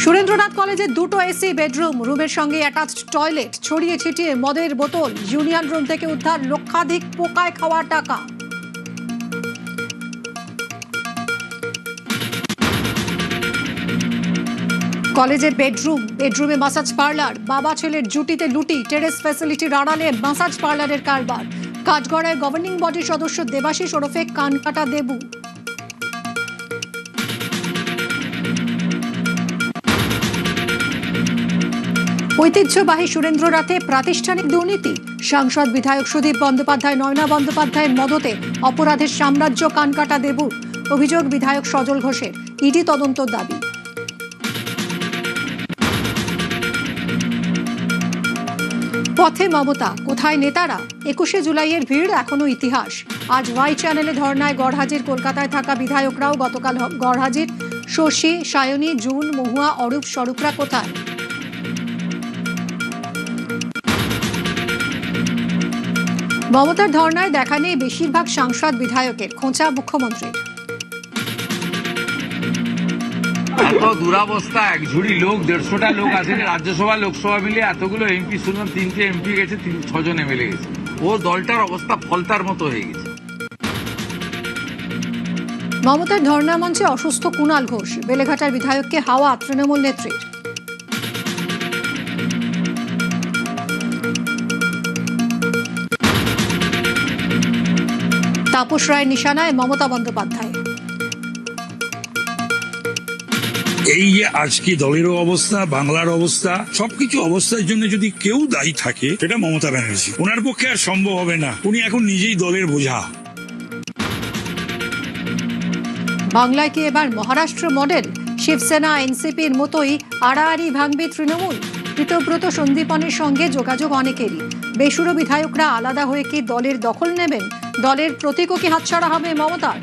সুরেন্দ্রনাথ কলেজে দুটো AC bedroom, রুমের সঙ্গে অ্যাটাচড টয়লেট, ছড়িয়ে ছিটিয়ে মদের বোতল, ইউনিয়ন রুম থেকে উদ্ধার লক্ষাধিক পোকায় খাওয়া টাকা। কলেজের বেডরুমে মাসাজ পার্লার, বাবা ছেলের জুটিতে লুটি, টেরেস ফ্যাসিলিটির আড়ালে মাসাজ পার্লারের কারবার। কাঠগড়ায় গভর্নিং বডির সদস্য দেবাশিস ওরফে কানকাটা দেবু। ঐতিহ্যবাহী সুরেন্দ্রনাথে প্রাতিষ্ঠানিক দুর্নীতি, সাংসদ বিধায়ক সুদীপ বন্দ্যোপাধ্যায়, নয়না বন্দ্যোপাধ্যায়ের মদতে অপরাধের সাম্রাজ্য কানকাটা দেবু। অভিযোগ বিধায়ক সজল ঘোষের, ইডি তদন্ত দাবি। পথে মমতা, কোথায় নেতারা? 21শে জুলাইয়ের ভিড় এখনো ইতিহাস। আজ ওয়াই চ্যানেলে ধর্নায় গড়হাজির কলকাতায় থাকা বিধায়করাও গতকাল গড়হাজির। শশী, সায়নী, জুন, মহুয়া, অরূপ, স্বরূপরা কোথায়? মমতার ধর্নায় দেখা নেই বেশিরভাগ সাংসদ বিধায়কের, খোঁচা মুখ্যমন্ত্রীর। এত দুরাবস্থা, এক ঝুড়ি লোক, 150টা লোক আছে রাজ্যসভা লোকসভা মিলে, এতগুলো এমপি, শুনলাম 3টে এমপি গেছে, 6জন এমএলএ গেছে। ও দলটার অবস্থা ফলতার মতো হয়ে গেছে। মমতার ধর্না মঞ্চে অসুস্থ কুণাল ঘোষ, বেলেঘাটার বিধায়ককে হাওয়া তৃণমূল নেত্রীর। তাপস রায়ের নিশানায় মমতা বন্দ্যোপাধ্যায়। এই যে আজকে দলেরও অবস্থা, বাংলার অবস্থা, সবকিছু অবস্থার জন্য যদি কেউ দায়ী থাকে সেটা মমতা ব্যানার্জি। ওনার পক্ষে আর সম্ভব হবে না, উনি এখন নিজেই দলের বোঝা। বাংলায় কি এবার মহারাষ্ট্র মডেল? শিবসেনা এনসিপির মতোই আড়াআড়ি ভাঙবে তৃণমূল। কৃতব্রত সন্দীপনের সঙ্গে যোগাযোগ অনেকেরই। বেসুরো বিধায়করা আলাদা হয়ে কি দলের দখল নেবেন? দলের প্রতীকও কি হাতছাড়া হবে মমতার?